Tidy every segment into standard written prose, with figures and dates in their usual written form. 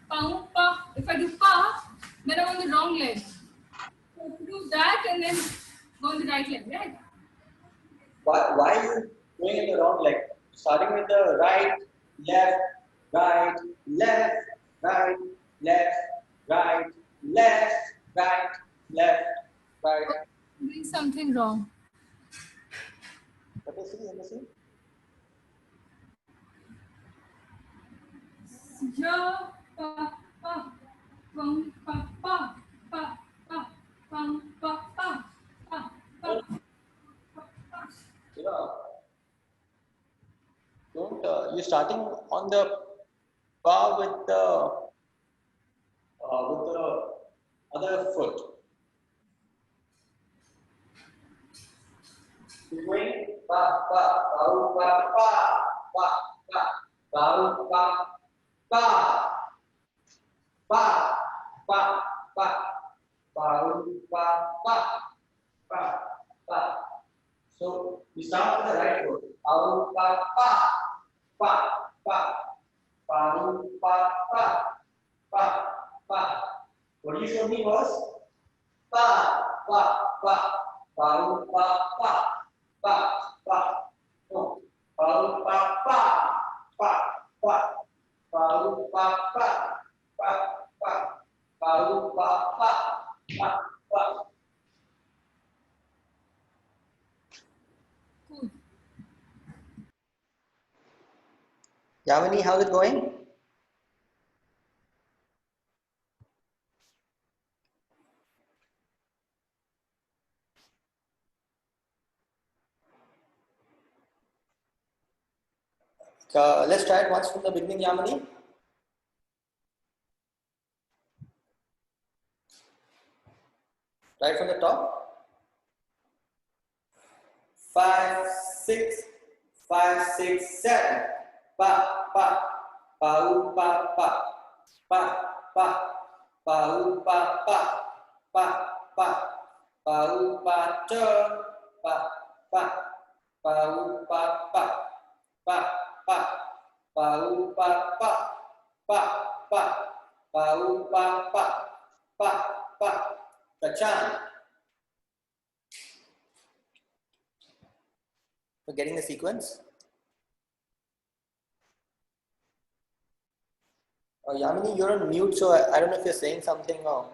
pa, pa. If I do pa, then I'm on the wrong leg. So I have to do that and then go on the right leg, right? Why are you going in the wrong leg? Starting with the right, left, right, left, right, left, right, left, right, left, right. I'm doing something wrong. Let me see. Ja, pa, pa, pum, pa, pa, pa, pa, pum, pa, pa, pa, pa, pa. Don't you're starting on the bar with the other foot. You're going pa pa pa pa pa pa pa pa pa pa pa pa pa pa pa pa pa. So we start with the right foot. Pa pa pa pa pa pa pa pa pa pa. What you showed me was pa pa pa pa pa pa pa pa. No, pa pa pa pa pa pa pa pa pa pa pa pa pa pa. Cool. Yamini, how's it going? Let's try it once from the beginning, Yamini. Right from the top. 5, 6, 5, 6, 7. Pa, pa, pa, pa, pa, pa, pa, pa, pa, pa, pa, pa, pa, pa, turn, pa, pa, pa, pa, pa, pa, pa, pa, pa, pa, pa, pa, pa, pa, pa, pa, pa, Kachan. For getting the sequence. Yamini, you're on mute, so I don't know if you're saying something or.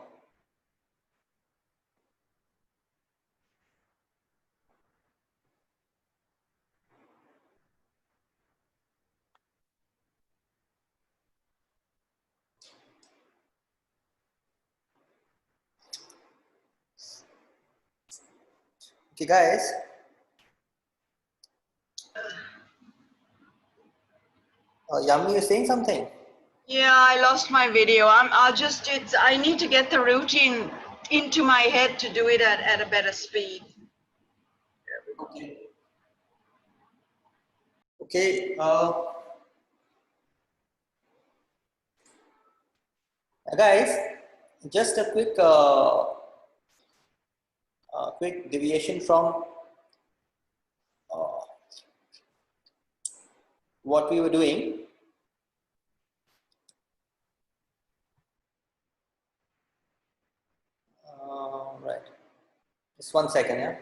Okay, guys. Yamini, you're saying something? Yeah, I lost my video. I need to get the routine into my head to do it at a better speed. Okay. Okay. Guys, just a quick deviation from what we were doing. Right. Just 1 second, yeah.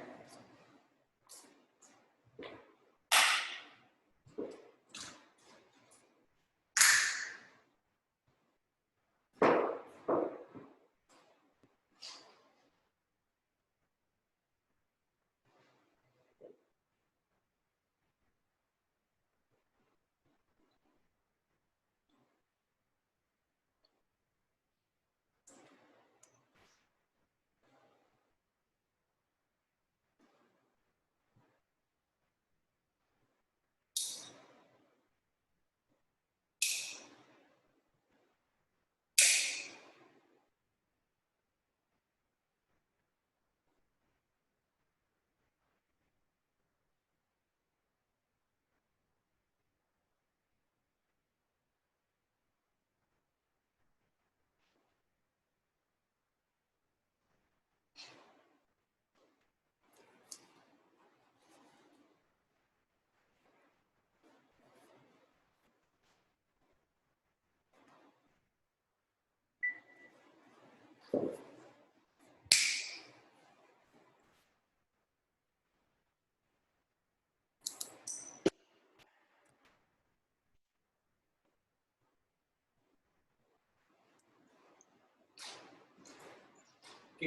Okay,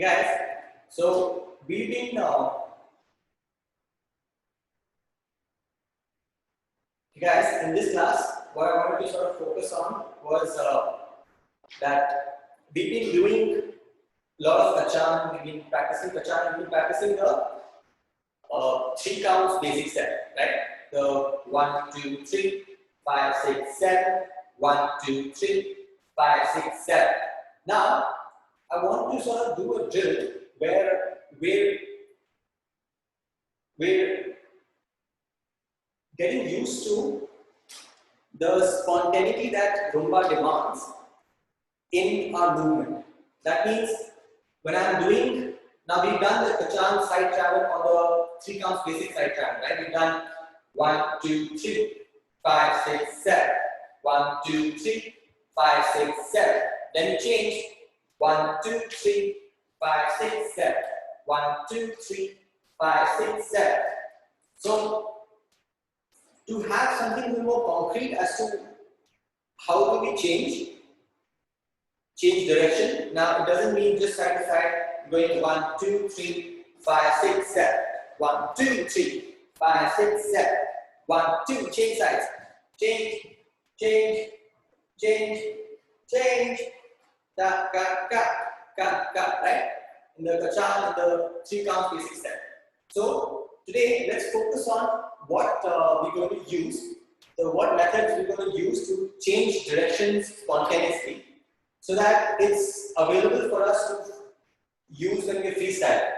guys. So we've been guys, in this class, what I wanted to sort of focus on was that we've been doing a lot of kachan, we've been practicing kachan, we've been practicing the 3 counts basic step, right? The 1, 2, 3, 5, 6, 7, 1, 2, 3, 5, 6, 7. Now, I want to sort of do a drill where we're getting used to the spontaneity that Rumba demands in our movement. That means when I'm doing, now we've done the kachan side travel on the 3 counts basic side travel, right? We've done 1, 2, 3, 5, 6, 7. 1, 2, 3, 5, 6, 7. Then you change 1, 2, 3, 5, 6, 7. 1, 2, 3, 5, 6, 7. So to have something a little more concrete as to how do we change direction. Now it doesn't mean just side to side going 1, 2, 3, 5, 6, 7. 1, 2, 3, 5, 6, 7. 1, 2, change sides. Change, change, change, change. Da, ka, ka, ka, ka, right? In the kachan, in the 3 counts basic step. So today let's focus on what we're going to use, what methods we're going to use to change directions spontaneously, so that it's available for us to use when we're freestyling.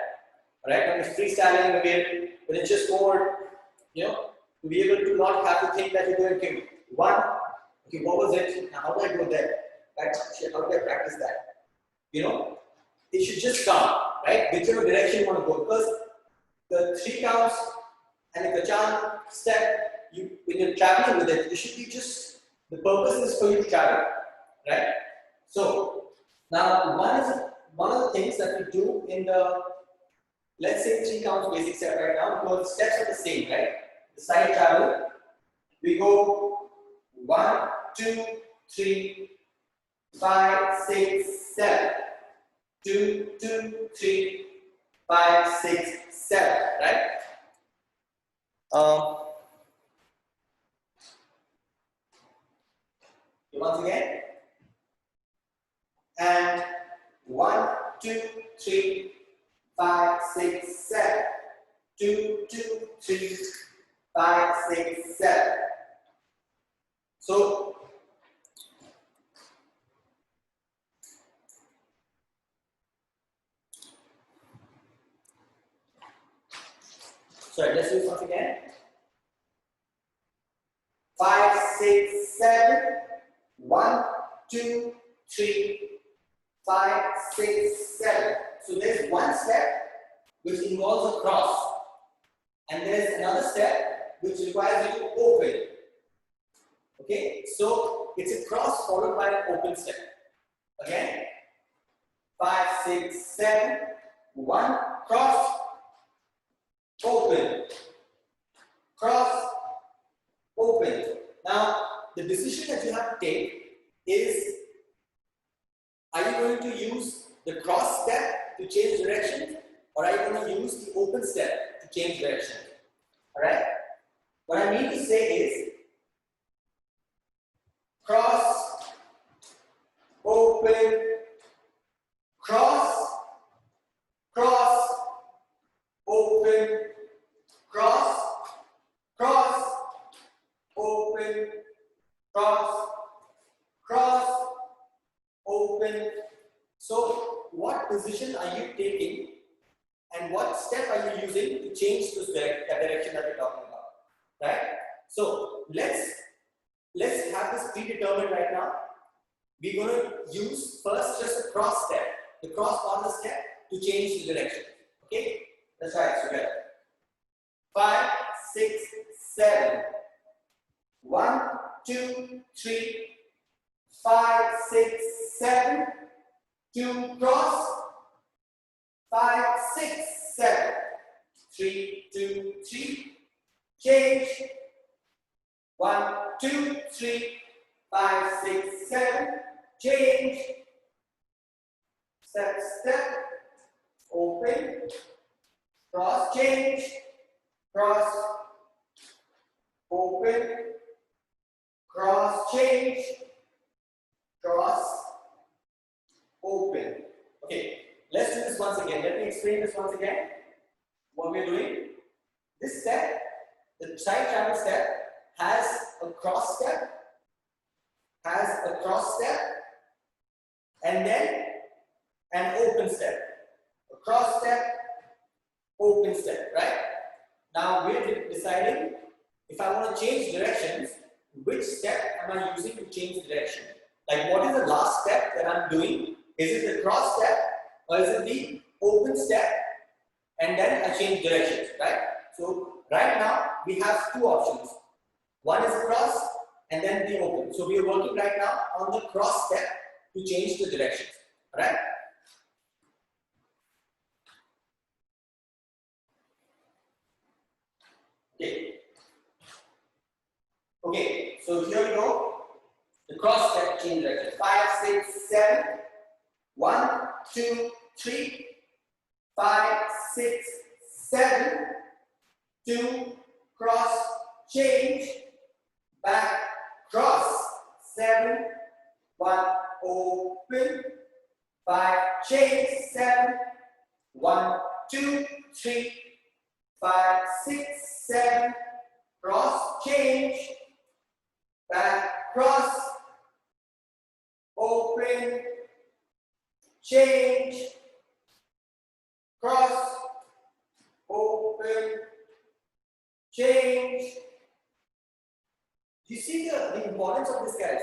Right? When we're freestyling, when it's just more, to be able to not have to think that you're going to one, okay, what was it? Now, how do I go there? Right? How do I practice that? It should just come, right? Whichever direction you want to go. Because the 3 counts and the kachan step, when you're traveling with it should be just, the purpose is for you to travel, right? So now one of the things that we do in the, let's say 3 counts basic step right now, because the steps are the same, right? The side travel, we go 1, 2, 3, 5, 6, 7. 2, 2, 3, 5, 6, 7, right? Once again, and 1, 2, 3, 5, 6, 7. 2, 2, 3, 5, 6, 7. So sorry, let's do this once again. 5, 6, 7. 1, 2, 3, 5, 6, 7. So there's one step which involves a cross, and there's another step which requires you to open. Okay, so it's a cross followed by an open step. Again, 5, 6, 7. 1, cross, open, cross, open. Now, the decision that you have to take is, are you going to use the cross step to change direction, or are you going to use the open step to change direction? Alright? What I mean to say is, cross, open, cross, cross, open, cross, cross, open, cross, cross, open. So what position are you taking and what step are you using to change this direction that we're talking about, right? So let's have this predetermined right now. We're going to use first just a cross step, the cross part of the step, to change the direction. Okay, let's try it together. 5, 6, 7. 1, 2, 3, 5, 6, 7. 2, cross, 5, 6, 7, 3, 2, 3, change, 1, 2, 3, 5, 6, 7, change, step, step, open, cross, change, cross, open, cross, change, cross, open. Okay, let's do this once again. Let me explain this once again. What we're doing, this step, the side travel step, has a cross step, and then an open step. A cross step, open step, right? Now we're deciding if I want to change directions, which step am I using to change direction? Like, what is the last step that I'm doing? Is it the cross step or is it the open step? And then I change directions, right? So right now we have two options. One is cross and then the open. So we are working right now on the cross step to change the directions, right? Okay, so here we go. The cross step change direction. 5, 6, 7. 1, 2, 3. 5, 6, 7. 2, cross, change. Back, cross. 7. 1, open. 5, change. 7. 1, 2, 3. 5, 6, 7. Cross, change. Back, cross, open, change, cross, open, change. You see the importance of this, guys.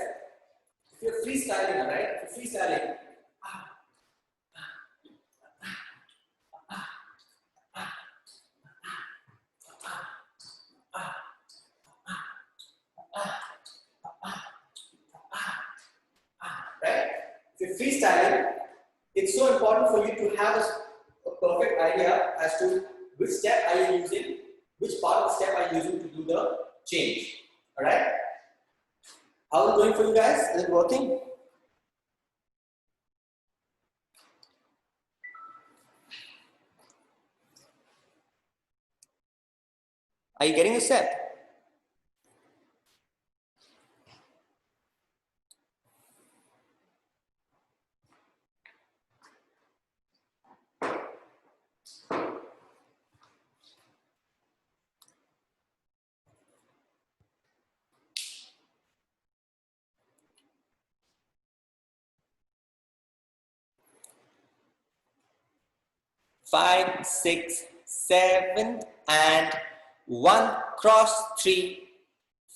If you're freestyling, right? If you're freestyling, right? If you're freestyling, it's so important for you to have a perfect idea as to which step are you using, which part of the step are you using to do the change. Alright? How is it going for you guys? Is it working? Are you getting the step? Five, 6, 7, and 1, cross, 3,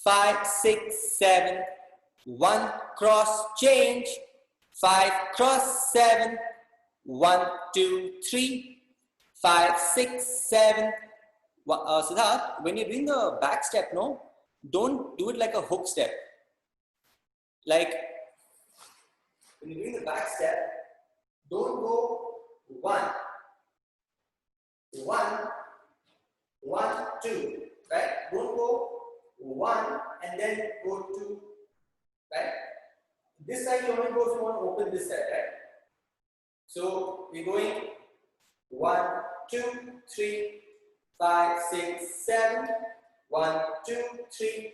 5, 6, 7, 1, cross, change, 5, cross, 7, 1, 2, 3, 5, 6, 7. Siddharth, when you're doing the back step, no, don't do it like a hook step. Like, when you're doing the back step, don't go 1, 1, 1, 2, right? Don't go 1 and then go 2, right? This side you only go if you want to open this side, right? So we're going 1, 2, 3, 5, 6, 7, 1, 2, 3,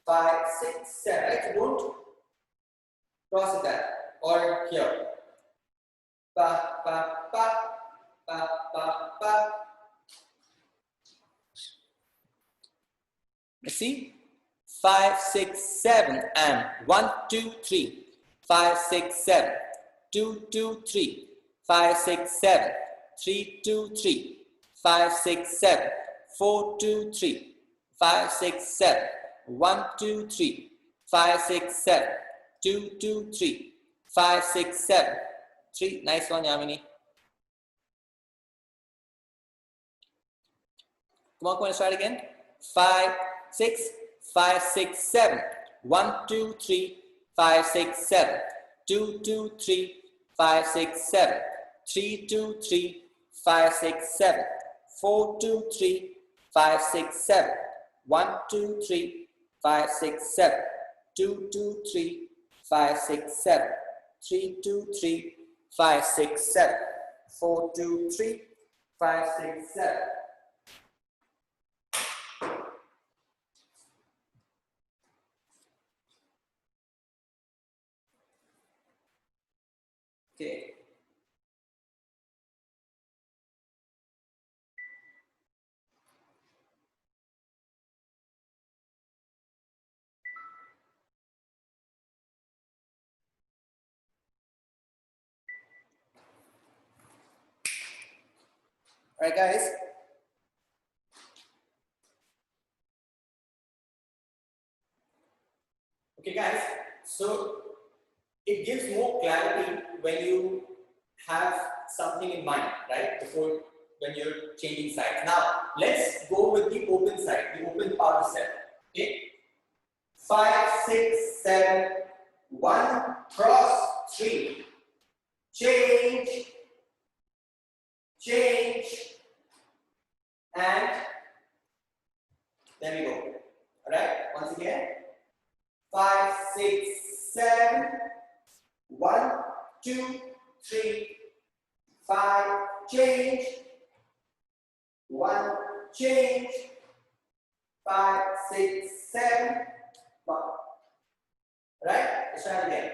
5, 6, 7, right? So don't cross it that or here. Pa, pa, pa. Pa, pa, pa. Let's see. 5, 6, 7 and 1, 2, 3. 5, 6, 7. 2, 2, 3. 5, 6, 7. 3, 2, 3. 5, 6, 7. 4, 2, 3. 5, 6, 7. 1, 2, 3. 5, 6, 7. 2, 2, 3. 5, 6, 7. 3. Nice one, Yamini. Come on, let's try it again. 5, 6, 5, 6, 7. 1, 2, 3, 5, 6, 7. 2, 2, 3, 5, 6, 7. 3, 2, 3, 5, 6, 7. 4, 2, 3, 5, 6, 7. 1, 2, 3, 5, 6, 7. 2, 2, 3, 5, 6, 7. 3, 2, 3, 5, 6, 7. 4, 2, 3, 5, 6, 7. Okay. All right, guys. Okay, guys. So it gives more clarity when you have something in mind, right? Before when you're changing sides. Now, let's go with the open side, the open part of the set. Okay. 5, 6, 7, 1, cross, 3. Change, change, and there we go. All right, once again. 5, 6, 7, 1, 2, 3, 5, change, 1, change, 5, 6, 7, 1. Right? Let's try it again.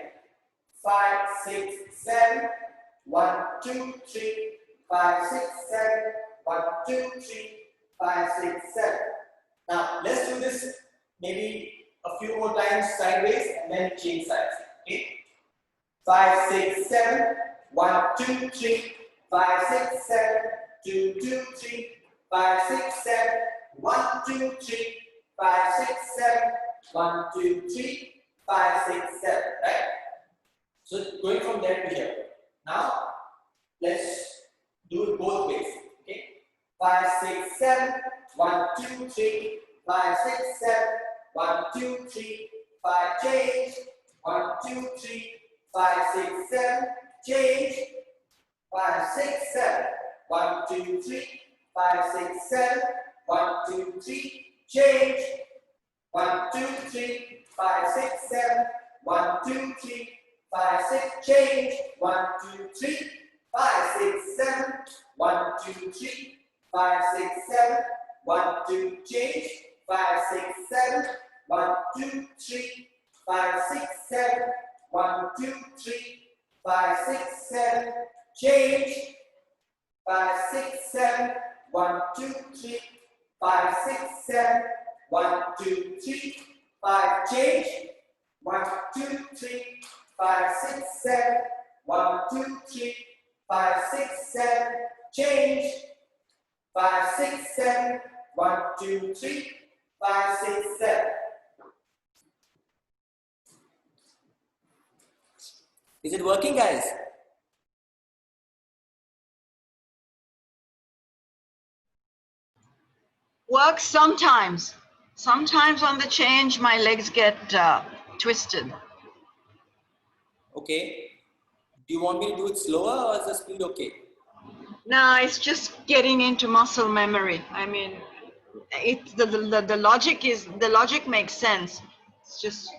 5, 6, 7, 1, 2, 3, 5, 6, 7, 1, 2, 3, 5, 6, 7. Now, let's do this maybe a few more times sideways and then change sides. Okay? 5, 6, 7, 1, 2, 3, 5, 6, 7, 2, 2, 3, 5, 6, 7, 1, 2, 3, 5, 6, 7, 1, 2, 3, 5, 6, 7. Right? So going from there to here. Now, let's do it both ways. Okay? 5, 6, 7, 1, 2, 3, 5, 6, 7, 1, 2, 3, 5, change, 1, 2, 3, 5, 6, 7, change, 5, 6, 7, 1, 2, 3, 5, 6, 7, 1, 2, 3, change, 1, 2, 3, 5, 6, 7, 1, 2, 3, 5, 6, change, 1, 2, 3, 5, 6, 7, 1, 2, 3, 5, 6, 7, 1, 2, change, 5, 6, 7, 1, 2, 3, 5, 6, 7, 1, 2, 3, 5, 6, 7, change, 5, 6, 7, 1, 2, 3, 5, 6, 7, 1, 2, 3, 5, change, 1, 2, 3, 5, 6, 7, 1, 2, 3, 5, 6, 7, change, 5, 6, 7, 1, 2, 3, 5, 6, 7. Is it working, guys? Works sometimes. Sometimes on the change, my legs get twisted. Okay. Do you want me to do it slower or is the speed okay? No, it's just getting into muscle memory. I mean, the logic makes sense. It's just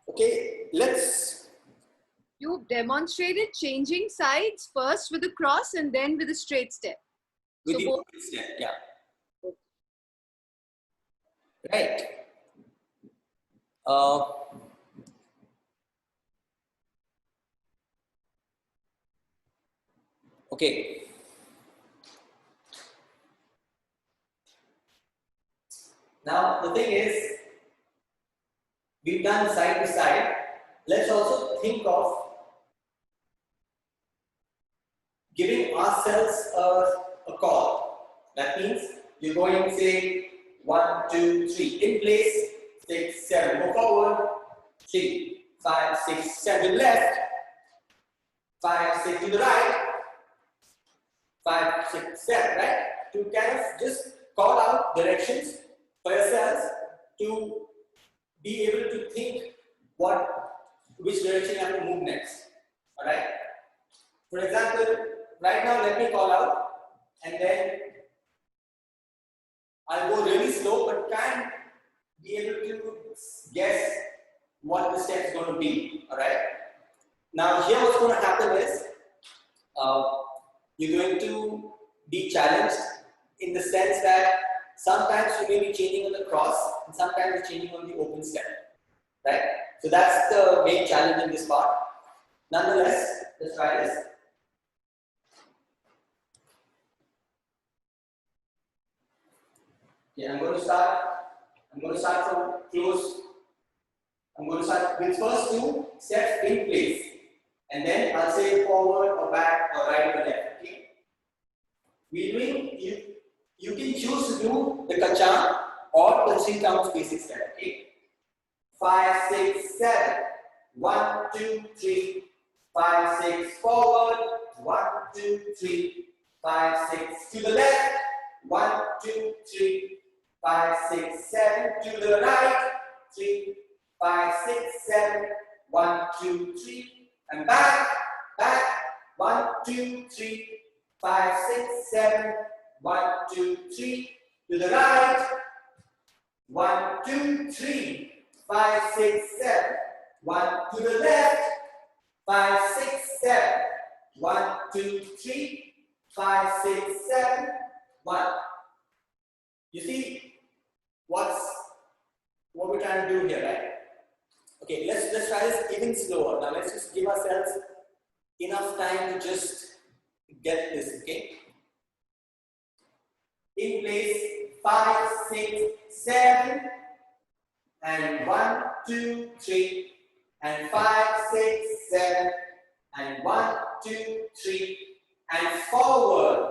Okay, let's. You demonstrated changing sides first with a cross and then with a straight step. With So the both. open step, yeah. Right. Okay. Now the thing is, we've done side to side. Let's also think of giving ourselves a call. That means you're going, say, 1, 2, 3 in place, 6, 7, go forward, 3, 5, 6, 7 left, 5, 6 to the right, 5, 6, 7, right? To kind of just call out directions for yourselves to be able to think what which direction you have to move next. Alright? For example, right now let me call out and then I'll go really slow but can be able to guess what the step is going to be. Alright? Now here what's going to happen is you're going to be challenged in the sense that sometimes you may be changing on the cross and sometimes you're changing on the open step. Right? So that's the main challenge in this part. Nonetheless, let's try this. Okay, I'm going to start from close. I'm going to start with first two steps in place. And then I'll say forward or back or right or left. Okay? You can choose to do the kachang or the 3 counts basic step. Okay? 5, 6, 7. 1, 2, 3. 5, 6 forward. 1, 2, 3. 5, 6 to the left. 1, 2, 3. 5, 6, 7 to the right. 3, 5, 6, 7. 1, 2, 3. And back. 1, 2, 3. 5, 6, 7. 1, 2, 3. To the right. 1, 2, 3. 5, 6, 7. 1 to the left. 5, 6, 7. 1, 2, 3. 5, 6, 7. 1. You see what we're trying to do here, right? Okay, let's try this even slower. Now let's just give ourselves enough time to just get this, okay? In place, 5, 6, 7, and 1, 2, 3, and 5, 6, 7, and 1, 2, 3, and forward,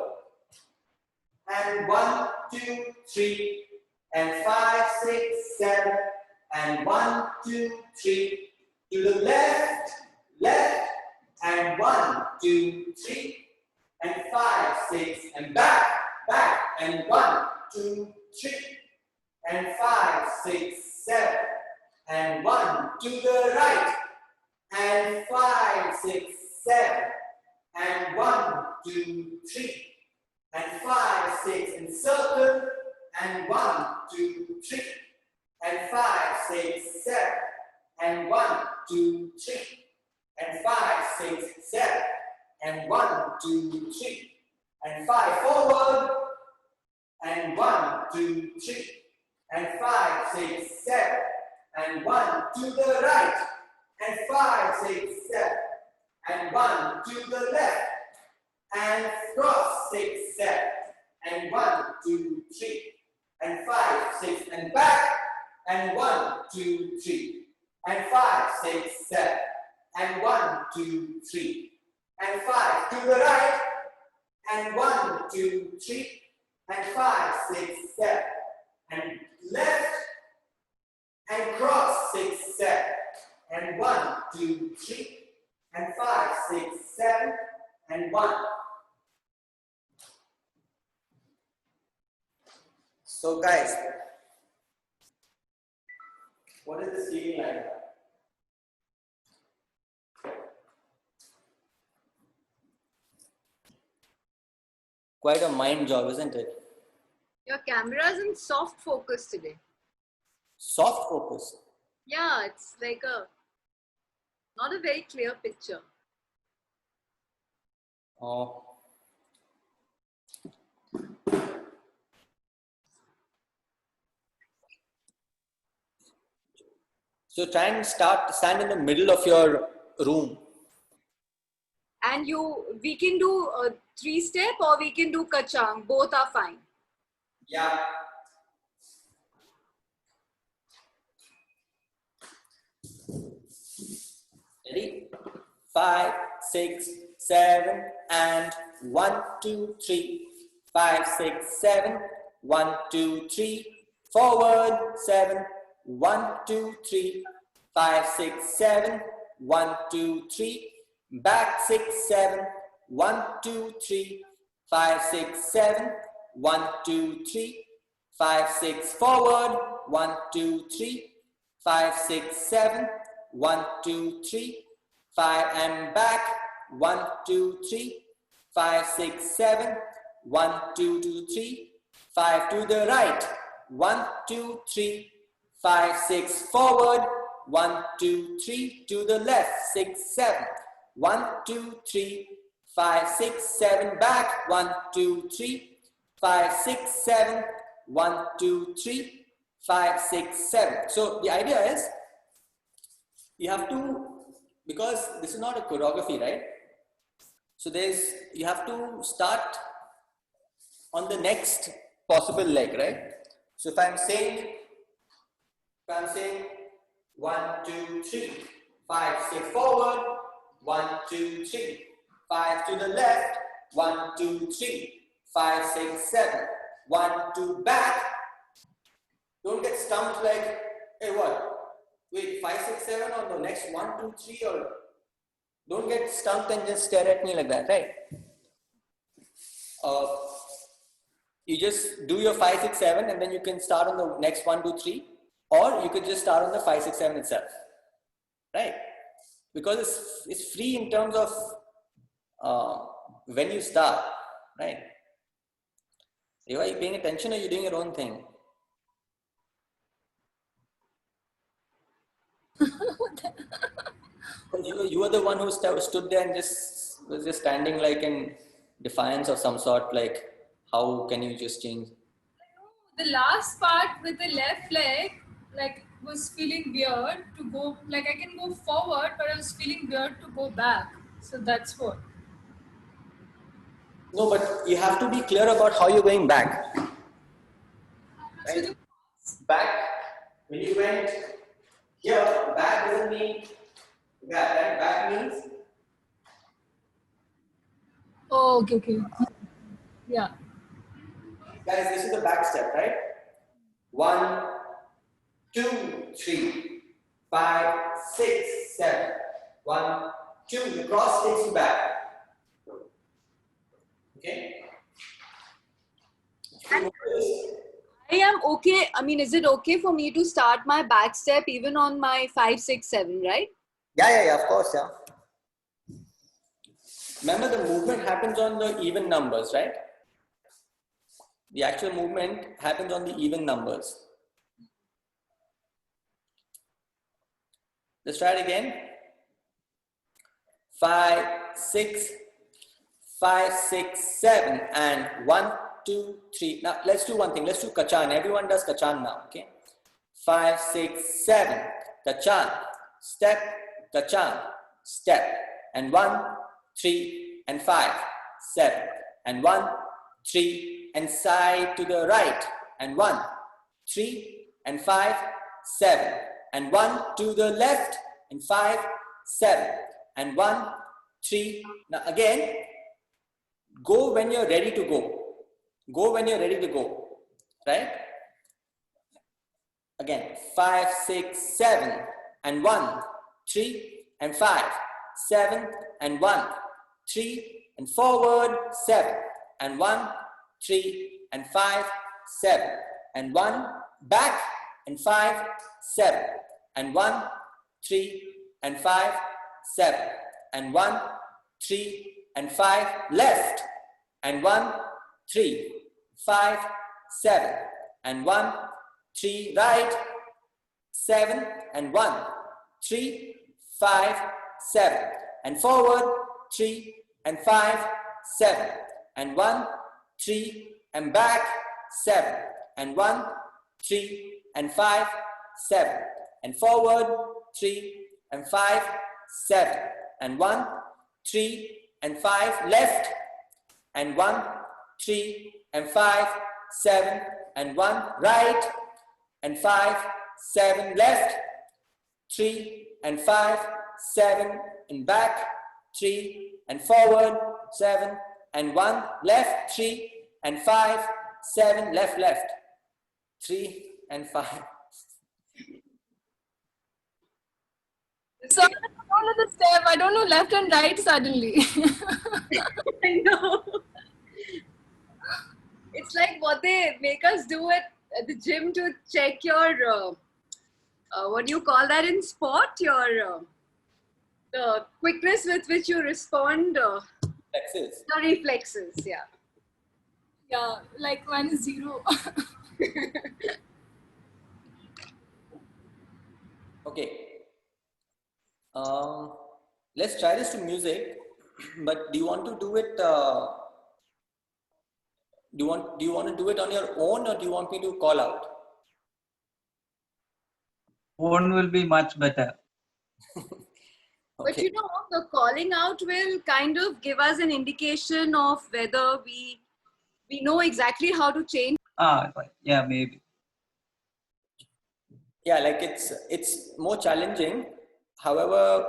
and 1, 2, 3, and 5, 6, 7, and 1, 2, 3, to the left, and 1, 2, 3, and 5, 6, and back, and 1, 2, 3, and 5, 6, 7, and 1 to the right, and 5, 6, 7, and 1, 2, 3, and 5, 6, and circle, and 1, 2, 3, and 5, 6, 7, and 1, 2, 3, and 5, 6, 7, and 1, 2, 3, and 5 forward, and 1, 2, 3, and 5, 6, 7, and 1 to the right, and 5, 6, 7, and 1 to the left, and cross 6, 7, and 1, 2, 3, and 5, 6, and back, and 1, 2, 3, and 5, 6, 7, and 1, 2, 3, and 5 to the right, and 1, 2, 3, and 5, 6, 7, and left, and cross 6, 7, and 1, 2, 3, and 5, 6, 7, and 1. So guys, what is this feeling like? Quite a mind job, isn't it? Your camera is in soft focus today. Soft focus? Yeah, it's like not a very clear picture. Oh. So try and stand in the middle of your room. And we can do a 3-step or we can do kachang. Both are fine. Yeah. Ready? 5, 6, 7, and 1, 2, 3. 5, 6, 7. 1, 2, 3. Forward 7. 1, 2, 3. 5, 6, 7. 1, 2, 3. Back 6, 7. 1, 2, 3. 5, 6, 7. 1, 2, 3. 5, 6 forward. 1, 2, 3. 5, 6, 7. 1, 2, 3, 5 and back, 1, 2, 3, 5, 6, 7, 1, 2, 2, 3, 5 to the right, 1, 2, 3, 5, 6 forward, 1, 2, 3 to the left, 6, 7, 1, 2, 3, 5, 6, 7 back, 1, 2, 3, 5, 6, 7, 1, 2, 3, 5, 6, 7. So the idea is you have to, because this is not a choreography, right? So you have to start on the next possible leg, right? So if I'm saying 1, 2, 3, 5, 6 forward, 1, 2, 3, 5 to the left, 1, 2, 3, 5, 6, 7, 1, 2 back. Don't get stumped like, hey, what? Wait, 5, 6, 7 on the next 1, 2, 3, or don't get stumped and just stare at me like that, right? You just do your 5, 6, 7 and then you can start on the next 1, 2, 3, or you could just start on the 5, 6, 7 itself, right? Because it's free in terms of when you start, right? Are you paying attention or are you doing your own thing? You were the one who stood there and was just standing like in defiance of some sort, like how can you just change? The last part with the left leg, like, was feeling weird to go, like I can go forward, but I was feeling weird to go back. So that's what. No, but you have to be clear about how you're going back. Right? So Back, when you went here, back doesn't mean that, right? Back means. oh, okay. Yeah. Guys, this is the back step, right? 1, 2, 3, 5, 6, 7. 1, 2. The cross takes you back. Okay. I am okay. I mean, is it okay for me to start my back step even on my 5, 6, 7, right? Yeah, of course, yeah. Remember, the movement happens on the even numbers, right? The actual movement happens on the even numbers. Let's try it again. 5, 6, 5, 6, 7, and 1, 2, 3. Now let's do one thing. Let's do kachan. Everyone does kachan now. Okay. 5, 6, 7. Kachan. Step. Kachan. Step. And 1, 3, and 5, 7. And 1, 3, and side to the right. And 1, 3, and 5, 7. And 1 to the left. And 5, 7. And 1, 3. Now again, go when you're ready to go. Go when you're ready to go. Right? Again, 5, 6, 7. And 1, 3, and 5, 7. And 1, 3, and forward, 7. And 1, 3, and 5, 7. And 1, back, and 5, 7. And 1, 3, and 5, 7. And 1, 3, and 5, left. And 1, 3, 5, 7. And 1, 3, right. 7. And 1, 3, 5, 7. And forward, 3, and 5, 7. And 1, 3, and back, 7. And 1, 3, and 5, 7. And forward, 3, and 5, 7. And 1, 3, and 5, left. And 1, 3, and 5, 7. And 1, right. And 5, 7, left. 3, and 5, 7, and back. 3, and forward, 7. And 1, left. 3, and 5, 7, left. 3, and 5. So I don't know the step. I don't know left and right suddenly. I know. It's like what they make us do at the gym to check your what do you call that in sport? Your the quickness with which you respond, Reflexes. the reflexes. Yeah. Yeah, like mine is 0. Okay. Let's try this to music, but do you want to do it? Do you want to do it on your own, or do you want me to call out? One will be much better. But Okay. you know, the calling out will kind of give us an indication of whether we know exactly how to change. Right. Yeah, maybe. Yeah, like it's more challenging. However,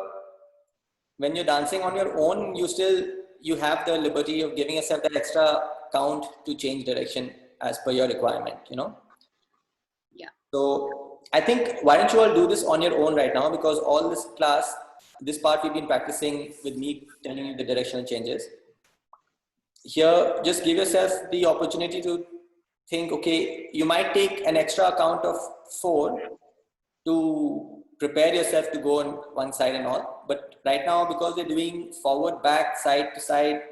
when you're dancing on your own, you have the liberty of giving yourself that extra count to change direction as per your requirement, you know. Yeah. So I think why don't you all do this on your own right now, because all this class, this part we've been practicing with me telling you the directional changes. Here, just give yourself the opportunity to think, okay, you might take an extra count of 4 to prepare yourself to go on one side and all. But right now, because we're doing forward, back, side to side,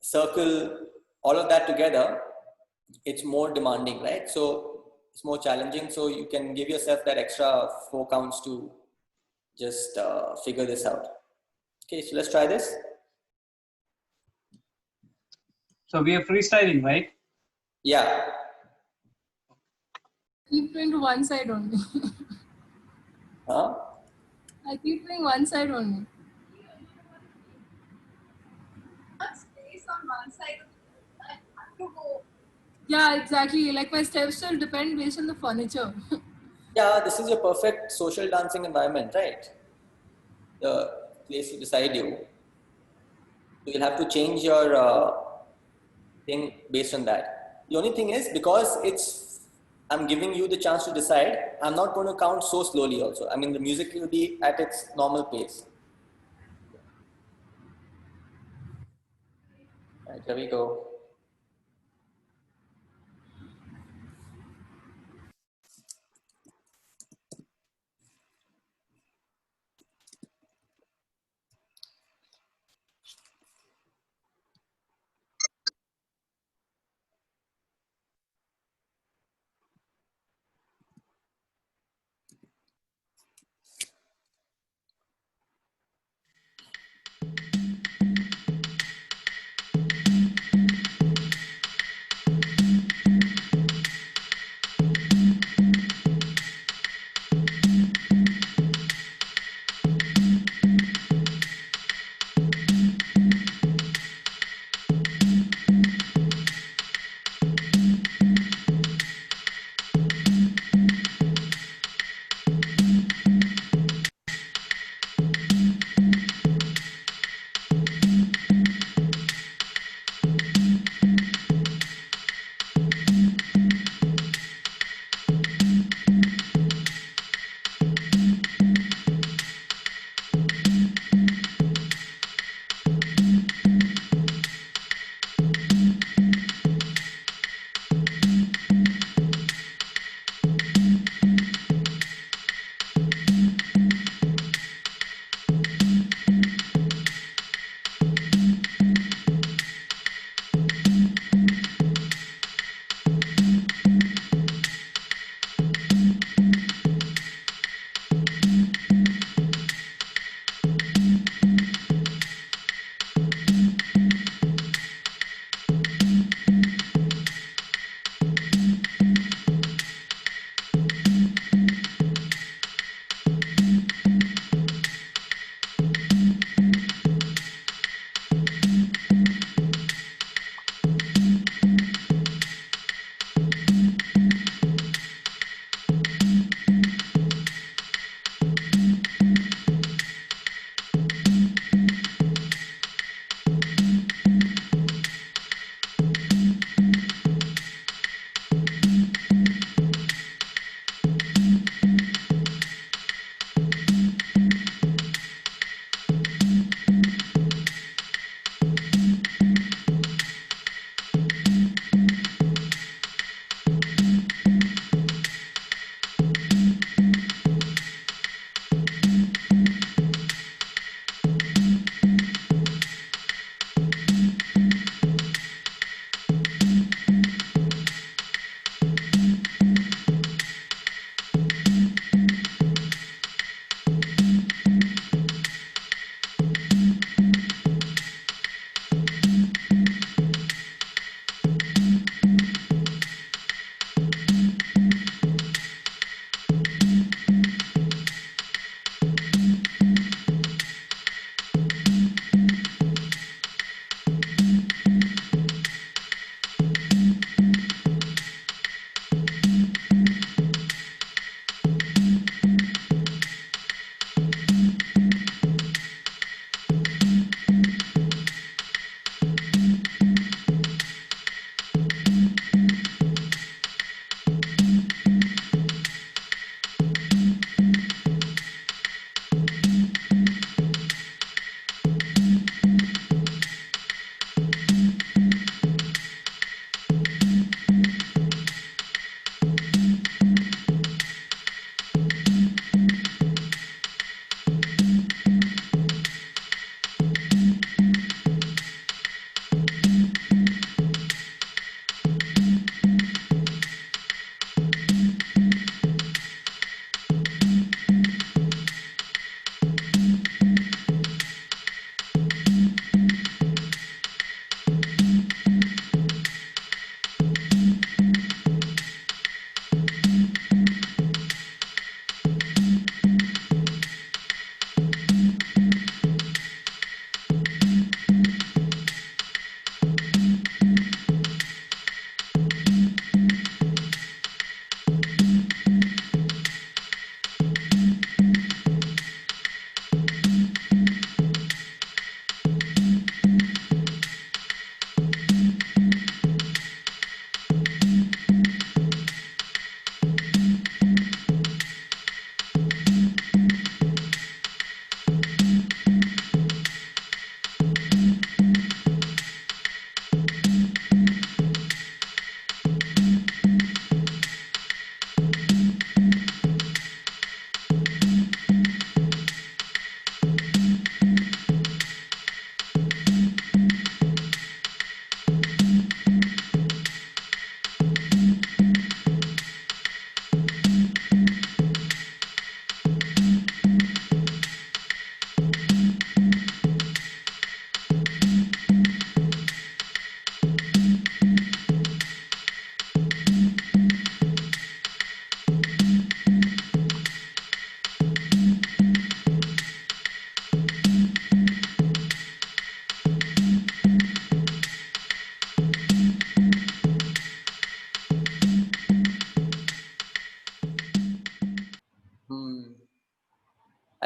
circle, all of that together, it's more demanding, right? So it's more challenging. So you can give yourself that extra 4 counts to just figure this out. Okay, so let's try this. So we are freestyling, right? Yeah. Keep doing to one side only. Huh? I keep doing one side only. Space on one side. I have to go. Yeah, exactly. Like my steps will depend based on the furniture. Yeah, this is your perfect social dancing environment, right? The place beside you. So you'll have to change your thing based on that. The only thing is, because I'm giving you the chance to decide, I'm not going to count so slowly also. I mean, the music will be at its normal pace. Right, here we go.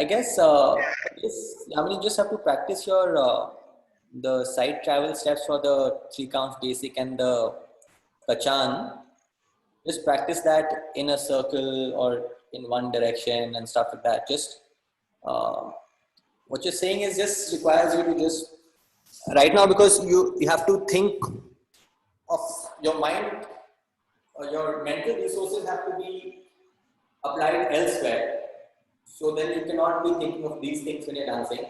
guess Yamini, just have to practice your the side travel steps for the 3 counts basic and the kachan. Just practice that in a circle or in one direction and stuff like that. Just what you're saying is just requires you to just right now, because you have to think of your mind or your mental resources have to be applied elsewhere. So then you cannot be thinking of these things when you're dancing.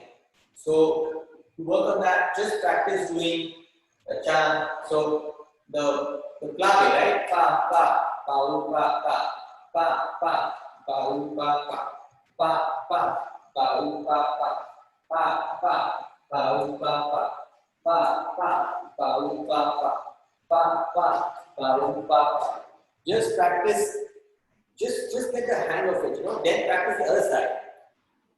So to work on that, just practice doing the chant. So the clave, right? Pa pa pa u pa pa pa pa pa u pa pa pa pa pa u pa pa pa pa pa u pa pa pa pa pa u pa pa pa pa pa u pa pa. Just practice. Just get the hang of it, you know. Then practice the other side.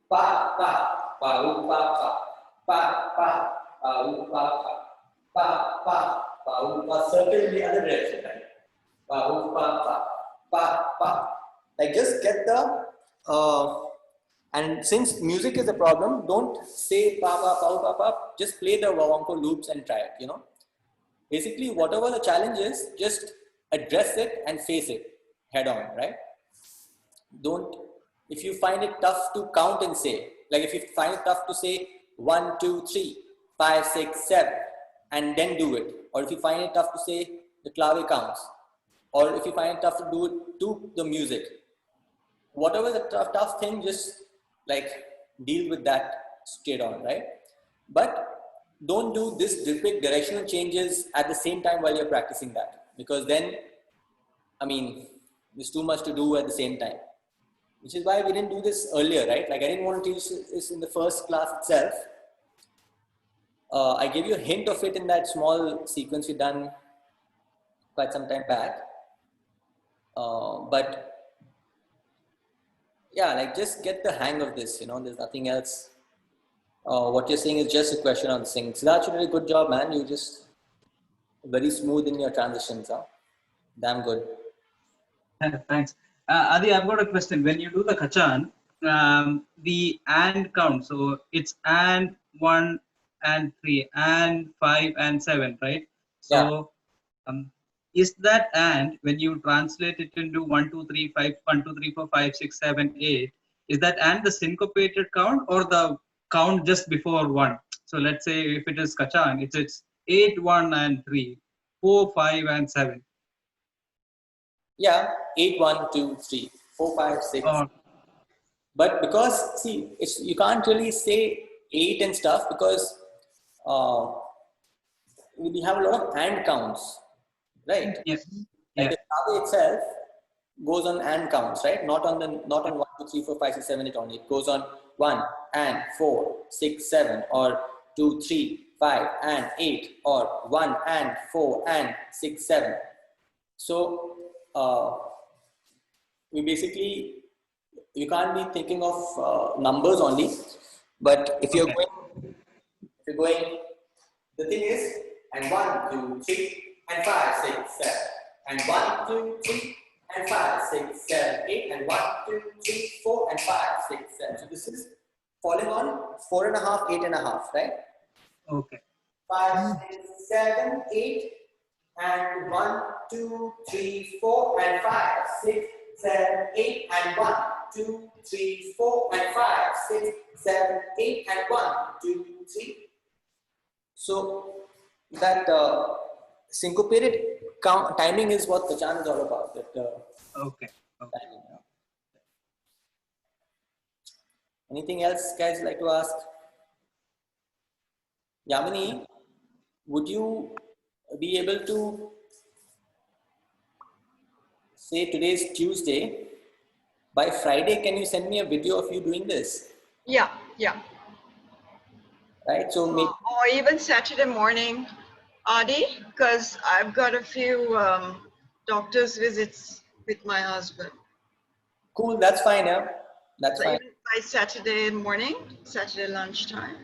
Pa pa pa u pa pa pa pa pa u pa pa pa pa pa u pa. Circle in the other direction, right? Pa u pa pa pa pa. Like just get the and since music is a problem, don't say pa pa pa pa pa. Just play the wawanko loops and try it. You know. Basically, whatever the challenge is, just address it and face it head on, right? Don't, if you find it tough to count and say, like if you find it tough to say 1, 2, 3, 5, 6, 7, and then do it, or if you find it tough to say the clave counts, or if you find it tough to do it to the music, whatever the tough thing, just like deal with that straight on, right? But don't do this quick directional changes at the same time while you're practicing that, because then, I mean, there's too much to do at the same time. Which is why we didn't do this earlier, right? Like I didn't want to teach this in the first class itself. I gave you a hint of it in that small sequence we done quite some time back. But yeah, like just get the hang of this, you know, there's nothing else. What you're saying is just a question on singing. Siddharth, you did a good job, man. You just very smooth in your transitions, huh? Damn good. Thanks. Adi, I've got a question. When you do the kachan, the and count, so it's and 1 and 3 and 5 and 7, right? So is that and when you translate it into 1, 2, 3, 5, 1, 2, 3, 4, 5, 6, 7, 8, is that and the syncopated count or the count just before 1? So let's say if it is kachan, it's 8, 1 and 3, 4, 5 and 7. Yeah, 8, 1, 2, 3, 4, 5, 6. But because, see, you can't really say 8 and stuff because we have a lot of and counts, right? Yes. Like the clave itself goes on and counts, right? Not on 1, 2, 3, 4, 5, 6, 7, 8 only. It goes on 1 and 4, 6, 7, or 2, 3, 5 and 8, or 1 and 4 and 6, 7. So we basically, you can't be thinking of numbers only, but if you're going, the thing is, and 1, 2, 3, and 5, 6, 7, and 1, 2, 3, and 5, 6, 7, 8, and 1, 2, 3, 4, and 5, 6, 7. So this is falling on 4.5, 8.5, right? Okay. 5, 6, 7, 8, and 1, 2, 3, 4, and 5, 6, 7, 8, and 1, 2, 3, 4, and 5, 6, 7, 8, and 1, 2, 3. So that syncopated timing is what the chant is all about. That, Okay. timing. Anything else, guys, like to ask? Yamini, would you be able to say today's Tuesday? By Friday, can you send me a video of you doing this? Yeah. Right. So maybe, Or even Saturday morning, Adi, because I've got a few doctor's visits with my husband. cool. That's fine. Yeah, that's So fine. even by Saturday morning, Saturday lunchtime.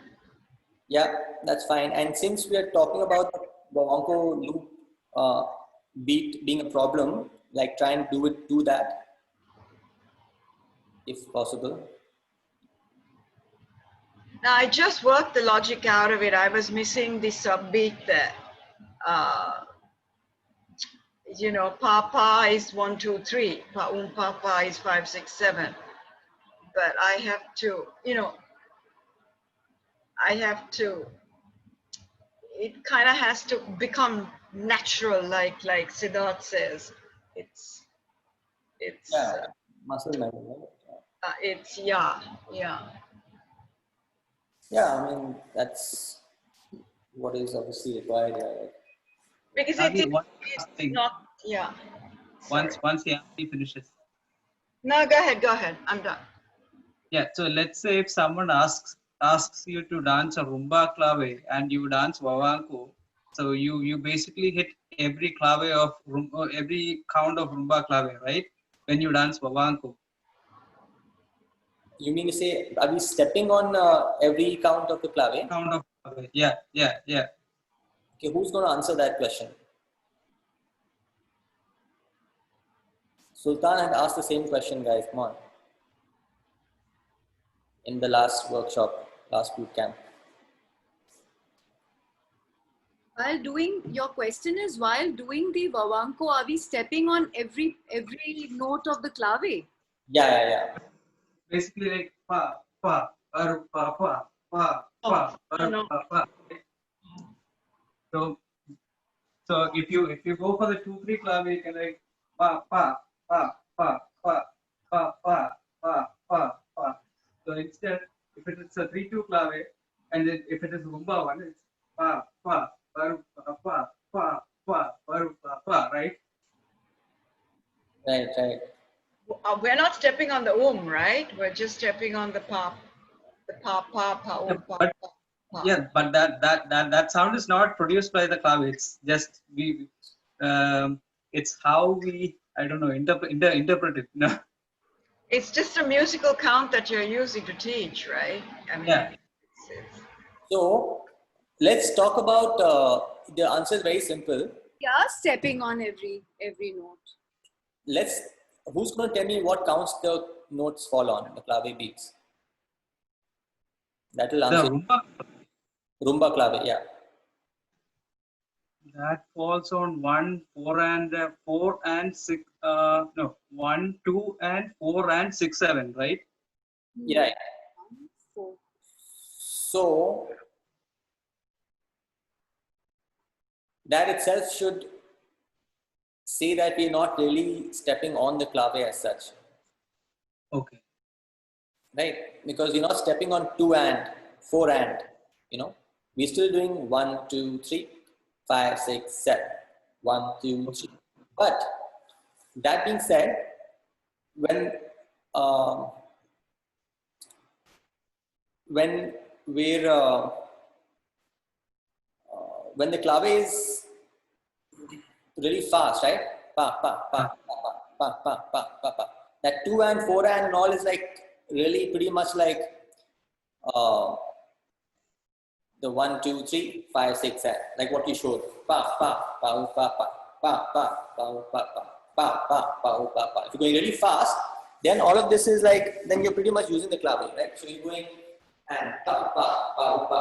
Yeah, that's fine. And since we are talking about the Wonko loop beat being a problem, like try and do that if possible. Now I just worked the logic out of it. I was missing the subbeat there. You know, pa is 1, 2, 3. Pa is 5, 6, 7. But I have to, you know, it kind of has to become natural, like Siddharth says. It's Yeah, muscle memory, right? it's yeah. Yeah, I mean, that's what is obviously required here. Right? Because Adi, one it's last thing. not, yeah. Sorry. Once he finishes. No, go ahead. I'm done. Yeah. So let's say if someone asks you to dance a rumba clave and you dance wawanko, so you basically hit every clave of every count of rumba clave, right? When you dance wawanko. You mean to say, are we stepping on every count of the clave? Count of clave. Yeah. Okay, who's going to answer that question? Sultan had asked the same question, guys. Come on. In the last workshop, last boot camp. While doing, your question is, while doing the wawanko, are we stepping on every note of the clave? Yeah. Basically like pa aru pa. Aru, No. pa. So if you go for the 2-3 clave, you can like pa. So instead, if it is a 3-2 clave, and then if it is rumba one, it's pa aru pa, right? Right. We're not stepping on the right? We're just stepping on the pa, pa, But yeah, but that sound is not produced by the clave. It's just it's how we, I don't know, interpret it. No? It's just a musical count that you're using to teach, right? I mean, Yeah. So let's talk about the answer is very simple. Yeah, stepping on every note. Who's going to tell me what counts the notes fall on, the clave beats? That will answer. The Rumba clave, yeah. that falls on 1, 4 and 6. No, 1, 2 and 4 and 6, 7, right? Yeah. So that itself should say that we're not really stepping on the clave as such. Okay. Right? Because we're not stepping on 2 and 4 and, you know, we're still doing 1, 2, 3, 5, 6, 7. 1, 2, 3. But that being said, when we're when the clave is really fast, right? Pa pa pa pa pa pa pa pa pa. That 2 and 4 and all is like really pretty much like the 1, 2, 3, 5, 6, 7, like what you showed. Pa pa pa pa pa pa pa pa pa pa pa pa pa pa. If you're going really fast, then all of this is like, then you're pretty much using the clave, right? So you're going and pa pa pa pa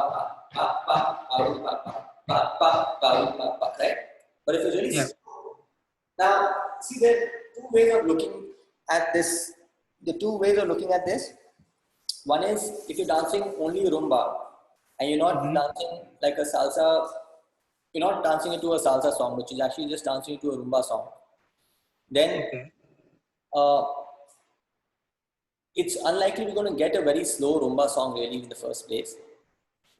pa pa pa pa pa pa pa, right? But if you're really slow, now see there are two ways of looking at this. The two ways of looking at this. One is if you're dancing only rumba and you're not dancing like a salsa, you're not dancing into a salsa song, which is actually just dancing into a rumba song. Then it's unlikely we're going to get a very slow rumba song really in the first place.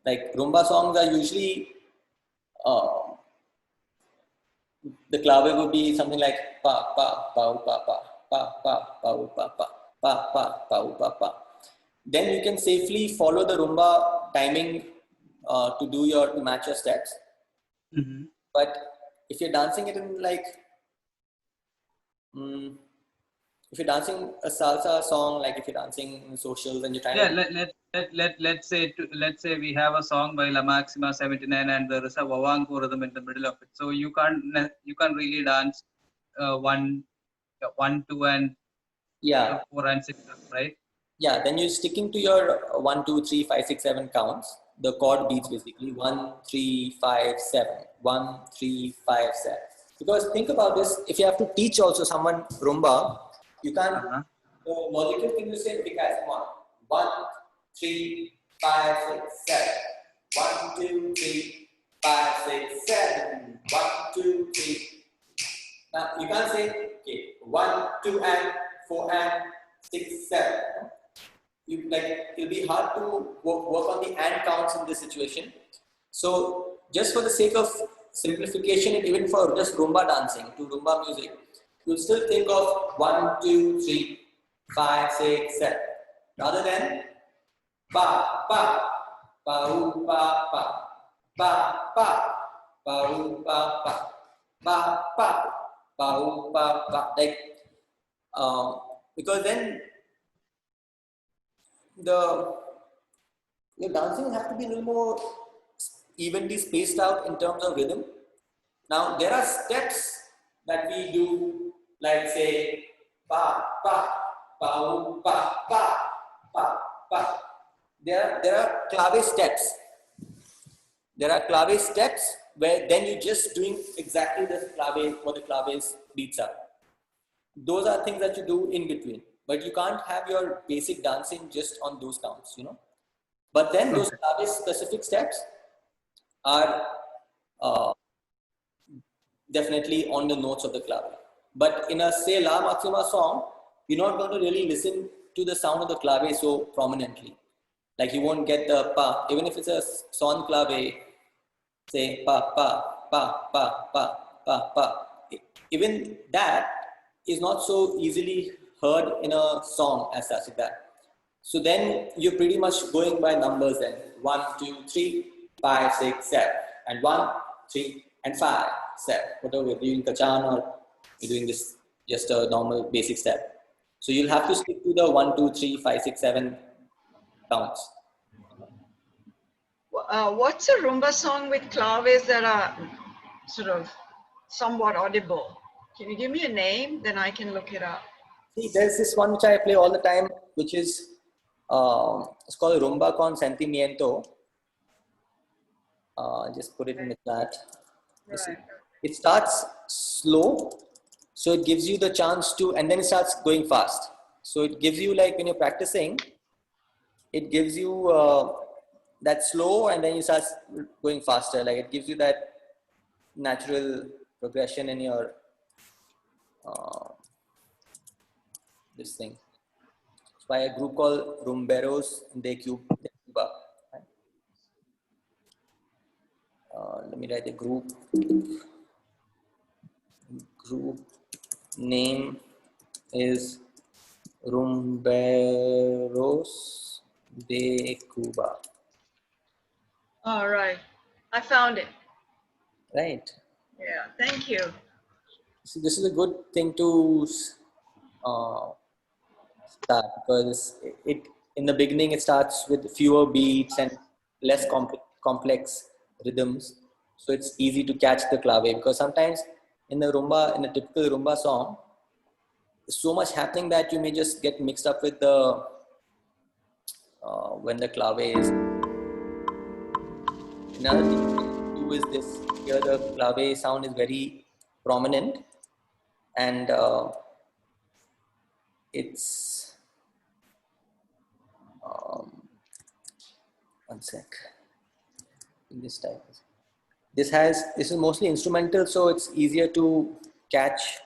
Like rumba songs are usually the clave would be something like pa pa pa pa pa pa pa pa pa pa pa pa pa pa pa. Then you can safely follow the rumba timing to match your steps. But if you're dancing it in like if you're dancing a salsa song, like if you're dancing in socials and you're trying let's say we have a song by La Maxima 79 and there is a wawanko rhythm in the middle of it. So you can't really dance 1, 2 and 4 and 6, right? Yeah, then you're sticking to your 1, 2, 3, 5, 6, 7 counts. The chord beats basically 1, 3, 5, 7. 1, 3, 5, 7. Because think about this, if you have to teach also someone rumba, you can't. The logical thing to say, okay guys, come on. 1, 3, 5, 6, 7. 1, 2, 3, 5, 6, 7. 1, 2, 3. Now you can't say, okay, 1, 2 and 4 and 6, 7. You it'll be hard to work on the and counts in this situation. So just for the sake of simplification, and even for just rumba dancing to rumba music, you'll still think of 1, 2, 3, 5, 6, 7, rather than pa pa pa u pa pa pa pa pa u pa pa pa pa pa u pa pa, because then your dancing will have to be a little more evenly spaced out in terms of rhythm. Now there are steps that we do, like say pa pa pa pa pa pa pa. There are clave steps. There are clave steps where then you're just doing exactly the clave, what the clave's beats are. Those are things that you do in between, but you can't have your basic dancing just on those counts, you know. But then those clave specific steps are definitely on the notes of the clave. But in a say La Maxima song, you're not going to really listen to the sound of the clave so prominently. Like you won't get the pa, even if it's a son clave, say pa pa pa pa pa pa pa. Even that is not so easily heard in a song as such like that. So then you're pretty much going by numbers then. 1, 2, 3, 5, 6, 7. And 1, 3, and 5, 7. Whatever we're doing kachan or you're doing this just a normal basic step. So you'll have to stick to the 1, 2, 3, 5, 6, 7 counts. What's a rumba song with claves that are sort of somewhat audible? Can you give me a name? Then I can look it up. See, there's this one which I play all the time, which is it's called Rumba con Sentimiento. Just put it in the chat. Right. It starts slow, so it gives you the chance to, and then it starts going fast. So it gives you, like when you're practicing, it gives you that slow, and then you start going faster. Like it gives you that natural progression in your this thing. It's by a group called Rumberos de Cuba. Let me write the group. Group name is Rumberos de Cuba. All right. I found it. Right. Yeah. Thank you. So this is a good thing to start, because it in the beginning it starts with fewer beats and less complex rhythms, so it's easy to catch the clave, because sometimes in a typical rumba song, there's so much happening that you may just get mixed up with the when the clave is. Another thing to do is this: here the clave sound is very prominent, and it's one sec. This type. This is mostly instrumental, so it's easier to catch.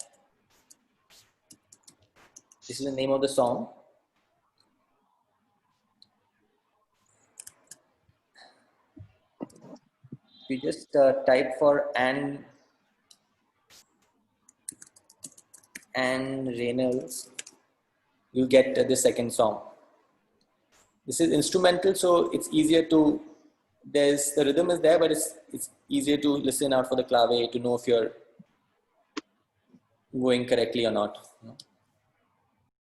This is the name of the song. We just type for Anne Reynolds, you get the second song. This is instrumental, so it's easier to. The rhythm is there, but it's easier to listen out for the clave to know if you're going correctly or not.